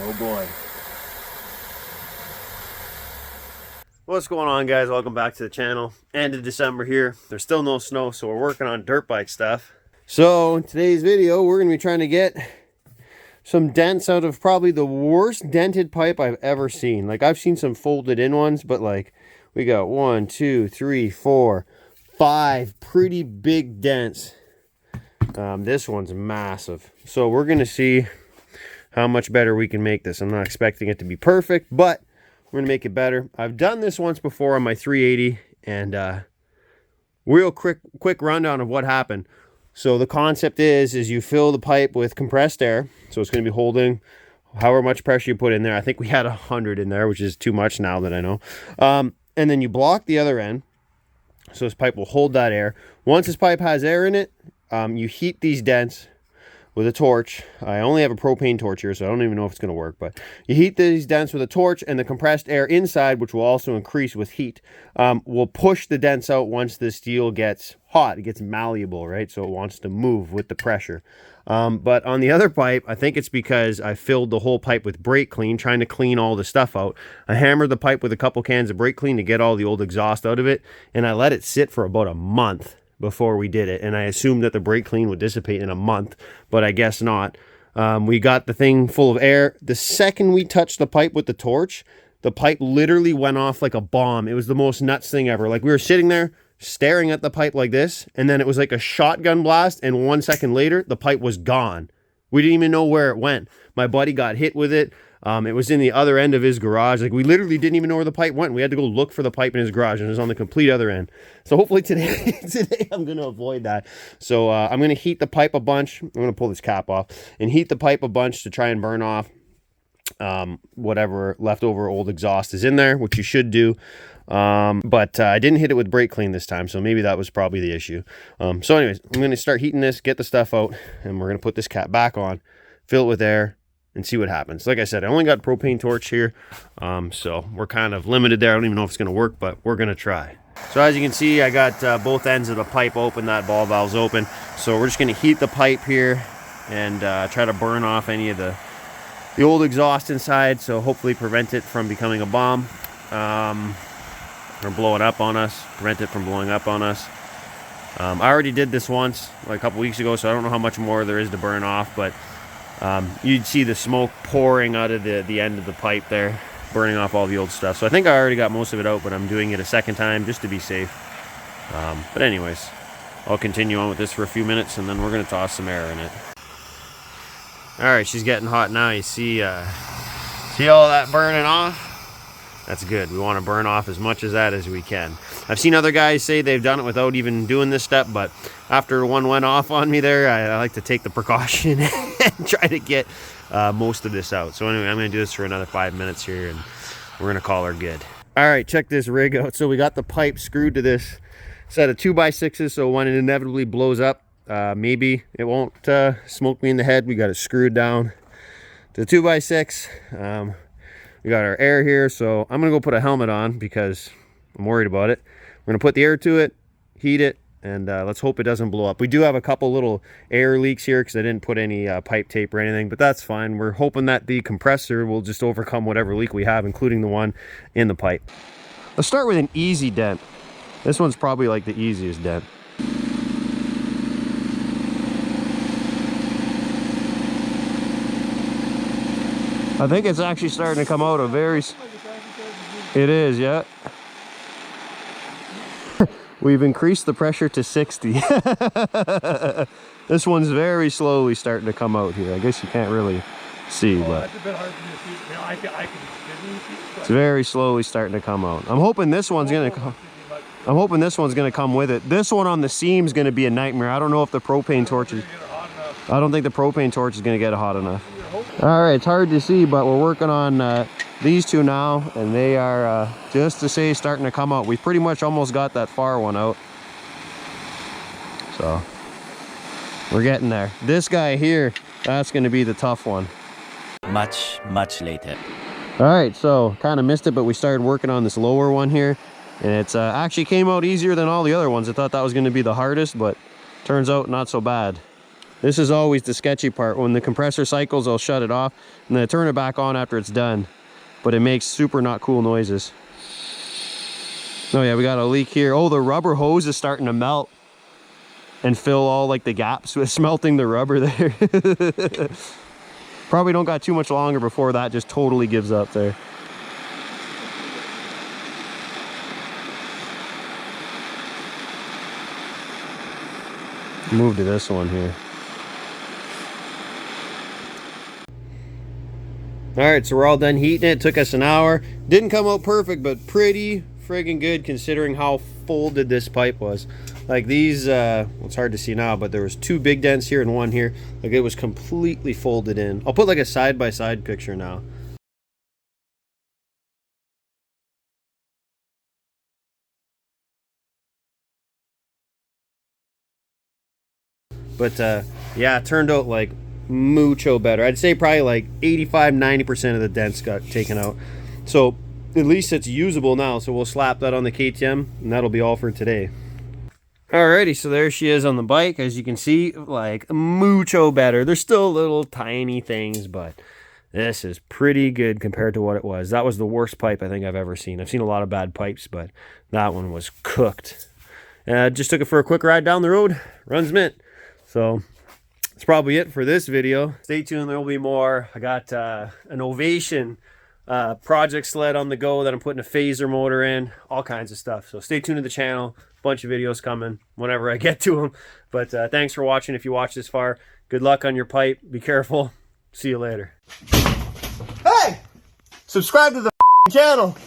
Oh boy. What's going on, guys? Welcome back to the channel. End of December here. There's still no snow, so we're working on dirt bike stuff. So in today's video, we're going to be trying to get some dents out of probably the worst dented pipe I've ever seen. Like, I've seen some folded in ones, but like, we got 1, 2, 3, 4, 5 pretty big dents. This one's massive. So we're going to see how much better we can make this. I'm not expecting it to be perfect, but we're gonna make it better. I've done this once before on my 380, and real quick rundown of what happened. So the concept is you fill the pipe with compressed air, so it's gonna be holding however much pressure you put in there. I think we had 100 in there, which is too much now that I know. And then you block the other end, so this pipe will hold that air. Once this pipe has air in it, you heat these dents with a torch. I only have a propane torch here, so I don't even know if it's going to work, but you heat these dents with a torch, and the compressed air inside, which will also increase with heat, will push the dents out once the steel gets hot. It gets malleable, right? So it wants to move with the pressure. But on the other pipe, I think it's because I filled the whole pipe with brake clean, trying to clean all the stuff out. I hammered the pipe with a couple cans of brake clean to get all the old exhaust out of it, and I let it sit for about a month before we did it, and I assumed that the brake clean would dissipate in a month, but I guess not. We got the thing full of air. The second we touched the pipe with the torch, the pipe literally went off like a bomb. It was the most nuts thing ever. Like, we were sitting there staring at the pipe like this, and then it was like a shotgun blast, and 1 second later the pipe was gone. We didn't even know where it went. My buddy got hit with it. It was in the other end of his garage. Like, we literally didn't even know where the pipe went. We had to go look for the pipe in his garage, and it was on the complete other end. So hopefully today I'm going to avoid that. So I'm going to heat the pipe a bunch. I'm going to pull this cap off and heat the pipe a bunch to try and burn off whatever leftover old exhaust is in there, which you should do. But I didn't hit it with brake clean this time, so maybe that was probably the issue. So anyways, I'm going to start heating this, get the stuff out, and we're going to put this cap back on, fill it with air, and see what happens. Like I said, I only got propane torch here, so we're kind of limited there. I don't even know if it's going to work, but we're going to try. So as you can see, I got both ends of the pipe open, that ball valve's open. So we're just going to heat the pipe here and try to burn off any of the old exhaust inside, so hopefully prevent it from becoming a bomb or blowing up on us, prevent it from blowing up on us. I already did this once, like a couple weeks ago, so I don't know how much more there is to burn off, but you'd see the smoke pouring out of the end of the pipe there, burning off all the old stuff. So I think I already got most of it out, but I'm doing it a second time just to be safe. But anyways, I'll continue on with this for a few minutes, and then we're going to toss some air in it. All right, she's getting hot now. You see all that burning off? That's good. We want to burn off as much of that as we can. I've seen other guys say they've done it without even doing this step, but after one went off on me there, I like to take the precaution and try to get most of this out. So anyway, I'm going to do this for another 5 minutes here, and we're going to call her good. All right, check this rig out. So we got the pipe screwed to this set of 2x6s, so when it inevitably blows up, maybe it won't smoke me in the head. We got it screwed down to 2x6. We got our air here, so I'm gonna go put a helmet on because I'm worried about it. We're gonna put the air to it, heat it, and let's hope it doesn't blow up. We do have a couple little air leaks here because I didn't put any pipe tape or anything, but that's fine. We're hoping that the compressor will just overcome whatever leak we have, including the one in the pipe. Let's start with an easy dent. This one's probably like the easiest dent. I think it's actually starting to come out a very... It is, yeah. We've increased the pressure to 60. This one's very slowly starting to come out here. I guess you can't really see, but it's very slowly starting to come out. I'm hoping this one's gonna come. I'm hoping this one's gonna come with it. This one on the seam is gonna be a nightmare. I don't know if the propane torch is... I don't think the propane torch is gonna get it hot enough. All right, it's hard to see, but we're working on these two now, and they are just to say starting to come out. We pretty much almost got that far one out, so we're getting there. This guy here, that's going to be the tough one. Much later. All right, so kind of missed it, but we started working on this lower one here. And it's actually came out easier than all the other ones. I thought that was going to be the hardest, but turns out not so bad. This is always the sketchy part. When the compressor cycles, I'll shut it off and then I turn it back on after it's done. But it makes super not cool noises. Oh yeah, we got a leak here. Oh, the rubber hose is starting to melt and fill all like the gaps with smelting the rubber there. Probably don't got too much longer before that just totally gives up there. Move to this one here. All right, so we're all done heating it. It took us an hour. Didn't come out perfect, but pretty friggin' good considering how folded this pipe was. Like these, it's hard to see now, but there was 2 big dents here and 1 here. Like it was completely folded in. I'll put like a side-by-side picture now. But yeah, it turned out like mucho better. I'd say probably like 85-90% of the dents got taken out. So at least it's usable now. So we'll slap that on the KTM and that'll be all for today. Alrighty, so there she is on the bike. As you can see, like mucho better. There's still little tiny things, but this is pretty good compared to what it was. That was the worst pipe I think I've ever seen. I've seen a lot of bad pipes, but that one was cooked. Just took it for a quick ride down the road. Runs mint. So that's probably it for this video. Stay tuned, there will be more. I got an Ovation project sled on the go that I'm putting a phaser motor in, all kinds of stuff. So stay tuned to the channel. Bunch of videos coming whenever I get to them. But thanks for watching. If you watched this far, good luck on your pipe. Be careful. See you later. Hey! Subscribe to the channel.